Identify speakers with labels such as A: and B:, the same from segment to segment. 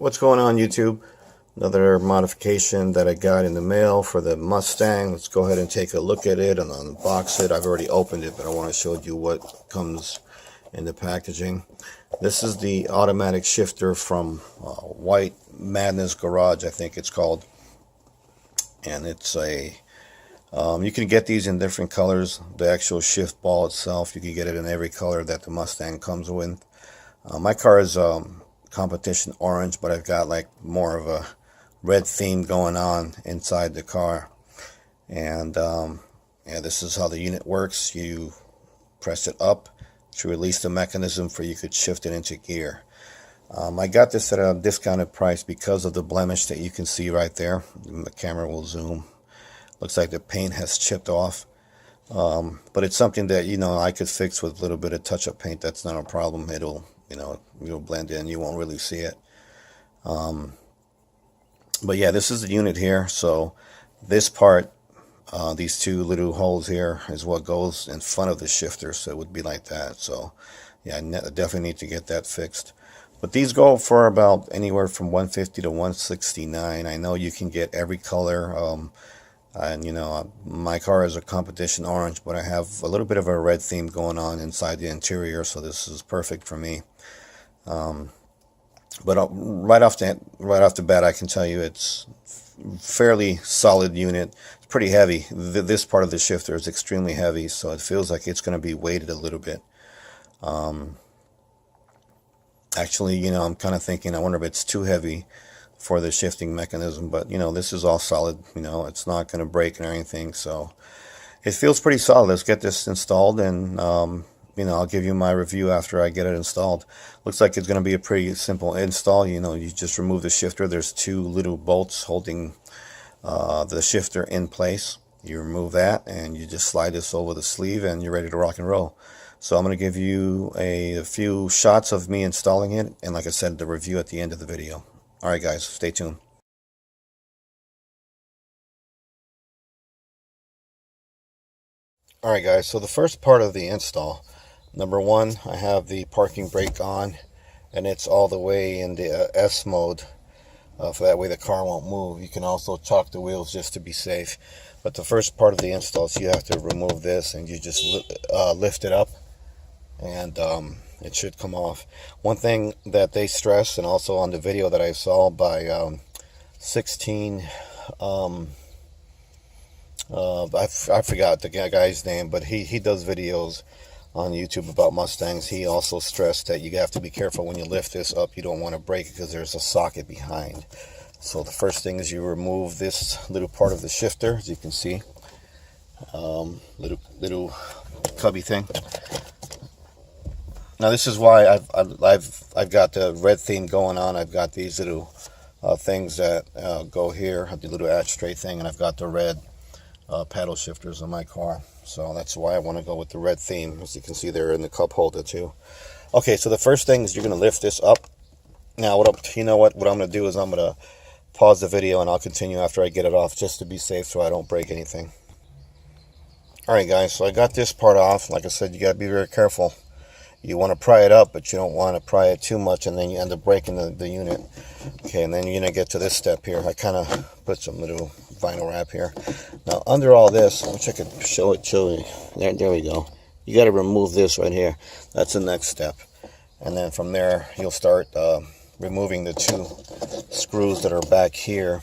A: What's going on, YouTube? Another modification that I got in the mail for the Mustang. Let's go ahead and take a look at it and unbox it. I've already opened it, but I want to show you what comes in the packaging. This is the automatic shifter from White Madness Garage, I think it's called. And it's a you can get these in different colors. The actual shift ball itself, you can get it in every color that the Mustang comes with. My car is competition orange, but I've got like more of a red theme going on inside the car. And yeah, this is how the unit works. You press it up to release the mechanism for you could shift it into gear. I got this at a discounted price because of the blemish that you can see right there. The camera will zoom. Looks like the paint has chipped off. But it's something that, you know, I could fix with a little bit of touch-up paint. That's not a problem. It'll, you know, you'll blend in. You won't really see it. But yeah, this is the unit here. So this part, these two little holes here is what goes in front of the shifter. So it would be like that. So yeah, I definitely need to get that fixed. But these go for about anywhere from $150 to $169. I know you can get every color. And you know, my car is a competition orange, but I have a little bit of a red theme going on inside the interior, so this is perfect for me. But right off the bat, I can tell you it's fairly solid unit. It's pretty heavy. This part of the shifter is extremely heavy, so it feels like it's going to be weighted a little bit. Actually, you know, I'm kind of thinking, I wonder if it's too heavy for the shifting mechanism, but you know, this is all solid. You know, it's not going to break or anything, so it feels pretty solid. Let's get this installed, and you know, I'll give you my review after I get it installed. Looks like it's going to be a pretty simple install. You know, you just remove the shifter. There's two little bolts holding the shifter in place. You remove that and you just slide this over the sleeve and you're ready to rock and roll. So I'm going to give you a few shots of me installing it, and like I said, the review at the end of the video. Alright guys, stay tuned. Alright guys, so the first part of the install, number one, I have the parking brake on, and it's all the way in the S mode, so that way the car won't move. You can also chalk the wheels just to be safe. But the first part of the install is you have to remove this, and you just lift it up, and it should come off. One thing that they stress, and also on the video that I saw by 16, I forgot the guy's name, but he does videos on YouTube about Mustangs. He also stressed that you have to be careful when you lift this up. You don't want to break it because there's a socket behind. So the first thing is you remove this little part of the shifter, as you can see, little cubby thing. Now this is why I've got the red theme going on. I've got these little things that go here, the little ashtray thing, and I've got the red paddle shifters on my car. So that's why I want to go with the red theme. As you can see, they're in the cup holder too. Okay, so the first thing is you're going to lift this up. Now, you know what I'm going to do is I'm going to pause the video and I'll continue after I get it off, just to be safe so I don't break anything. Alright guys, so I got this part off. Like I said, you got to be very careful. You want to pry it up, but you don't want to pry it too much, and then you end up breaking the unit. Okay, and then you're going to get to this step here. I kind of put some little vinyl wrap here. Now, under all this, I wish I could show you. There we go. You got to remove this right here. That's the next step. And then from there, you'll start removing the two screws that are back here.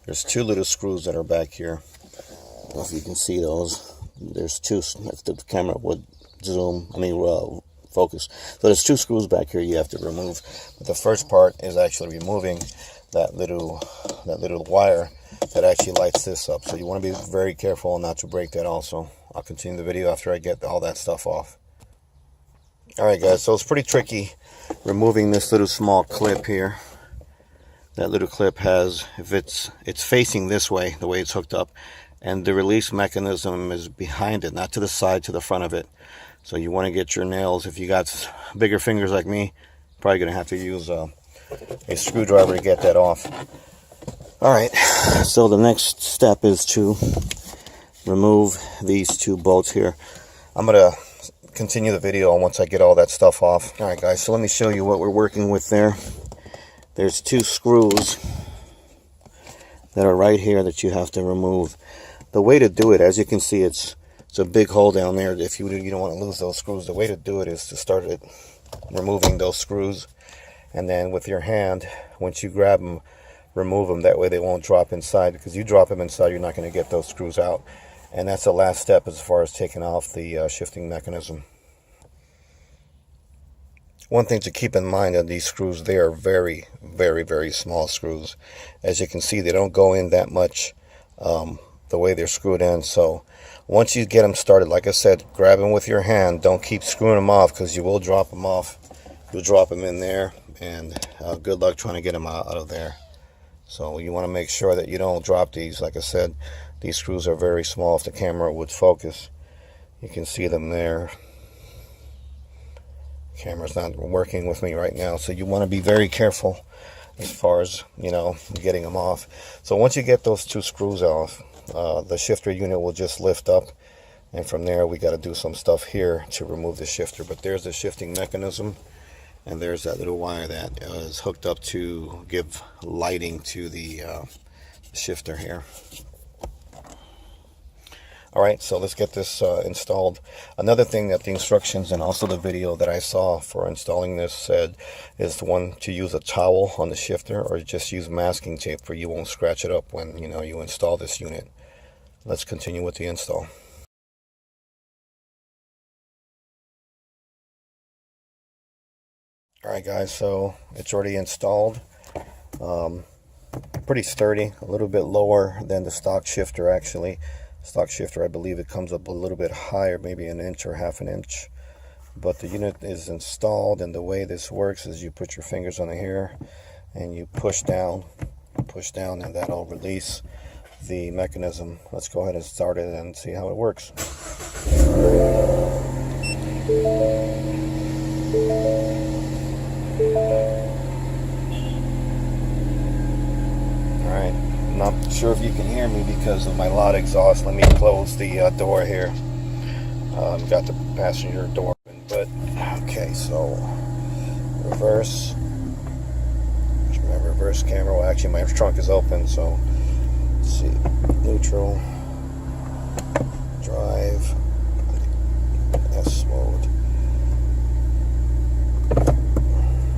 A: There's two little screws that are back here. I don't know if you can see those. There's two, if the camera would zoom, focus. So there's two screws back here you have to remove. But the first part is actually removing that little wire that actually lights this up. So you want to be very careful not to break that also. I'll continue the video after I get all that stuff off. Alright guys, so it's pretty tricky removing this little small clip here. That little clip has, if it's facing this way, the way it's hooked up, and the release mechanism is behind it, not to the side, to the front of it. So you want to get your nails, if you got bigger fingers like me, probably going to have to use a screwdriver to get that off. Alright, so the next step is to remove these two bolts here. I'm going to continue the video once I get all that stuff off. Alright guys, so let me show you what we're working with there. there's 2 screws that are right here that you have to remove. The way to do it, as you can see, it's a big hole down there. If you don't want to lose those screws, the way to do it is to start it removing those screws, and then with your hand, once you grab them, remove them. That way they won't drop inside, because you drop them inside, you're not going to get those screws out. And that's the last step as far as taking off the shifting mechanism. One thing to keep in mind on these screws, they are very, very, very small screws. As you can see, they don't go in that much the way they're screwed in. So once you get them started, like I said, grab them with your hand. Don't keep screwing them off, because you will drop them off. You'll drop them in there, and good luck trying to get them out of there. So you want to make sure that you don't drop these. Like I said, these screws are very small. If the camera would focus, you can see them there. Camera's not working with me right now, so you want to be very careful as far as, you know, getting them off. So once you get those 2 screws off, the shifter unit will just lift up, and from there we got to do some stuff here to remove the shifter. But there's the shifting mechanism, and there's that little wire that is hooked up to give lighting to the shifter here. Alright, so let's get this installed. Another thing that the instructions and also the video that I saw for installing this said is the one to use a towel on the shifter, or just use masking tape where you won't scratch it up when you install this unit. Let's continue with the install. Alright guys, so it's already installed. Pretty sturdy, a little bit lower than the stock shifter actually. Stock shifter, I believe it comes up a little bit higher, maybe an inch or half an inch. But the unit is installed, and the way this works is you put your fingers on here and you push down, and that'll release the mechanism. Let's go ahead and start it and see how it works. Alright, not sure if you can hear me because of my loud exhaust. Let me close the door here. Got the passenger door open, but okay, so reverse. Remember, reverse camera. Well, actually, my trunk is open, so let's see. Neutral, drive, S mode.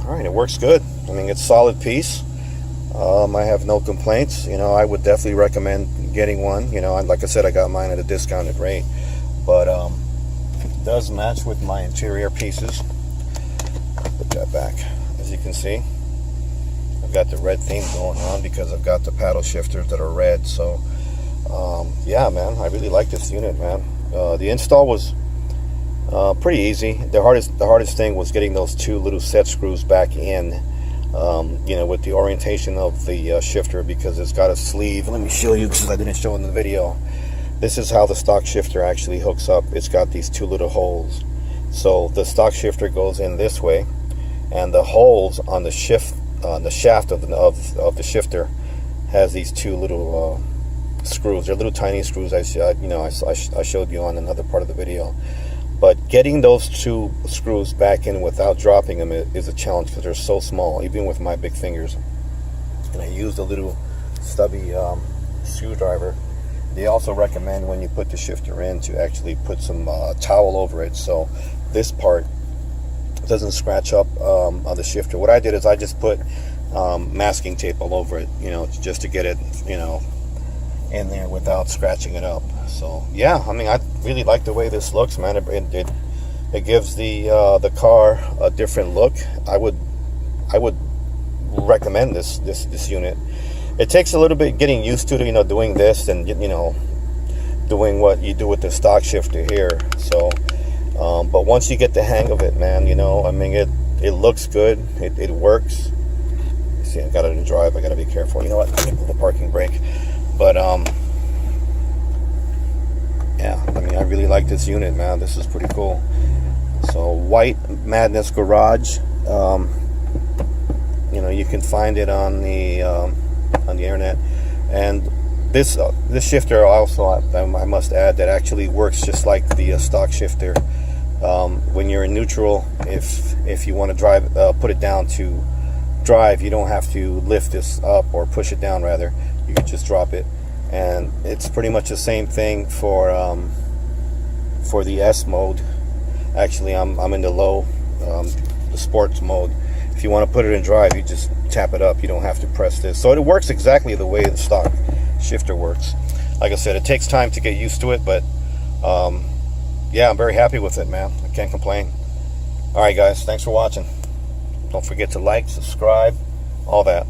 A: Alright, it works good. I mean, it's a solid piece. I have no complaints. I would definitely recommend getting one. Like I said, I got mine at a discounted rate, but it does match with my interior pieces. Put that back. As you can see, I've got the red theme going on because I've got the paddle shifters that are red. So yeah, man, I really like this unit, man. The install was pretty easy. The hardest thing was getting those 2 little set screws back in. With the orientation of the shifter, because it's got a sleeve. Let me show you, because I didn't show in the video. This is how the stock shifter actually hooks up. It's got these 2 little holes. So the stock shifter goes in this way, and the holes on the shaft of the shifter has these 2 little screws. They're little tiny screws. I showed you on another part of the video. But getting those 2 screws back in without dropping them is a challenge, because they're so small, even with my big fingers. And I used a little stubby screwdriver. They also recommend when you put the shifter in to actually put some towel over it, so this part doesn't scratch up on the shifter. What I did is I just put masking tape all over it, just to get it, in there without scratching it up. So yeah, I mean, I really like the way this looks, man. It gives the car a different look. I would recommend this unit. It takes a little bit getting used to doing this and doing what you do with the stock shifter here. So but once you get the hang of it, man, I mean, it looks good. It works. See, I got it in drive. I got to be careful. You know what? Let me pull the parking brake. But yeah, I mean, I really like this unit, man. This is pretty cool. So White Madness Garage, you can find it on the internet. And this shifter also, I must add, that actually works just like the stock shifter. When you're in neutral, if you want to drive, put it down to drive, you don't have to lift this up or push it down, rather. You can just drop it. And it's pretty much the same thing for the S mode. Actually, I'm in the low, the sports mode. If you want to put it in drive, you just tap it up. You don't have to press this. So it works exactly the way the stock shifter works. Like I said, it takes time to get used to it, but yeah, I'm very happy with it, man. I can't complain. All right, guys, thanks for watching. Don't forget to like, subscribe, all that.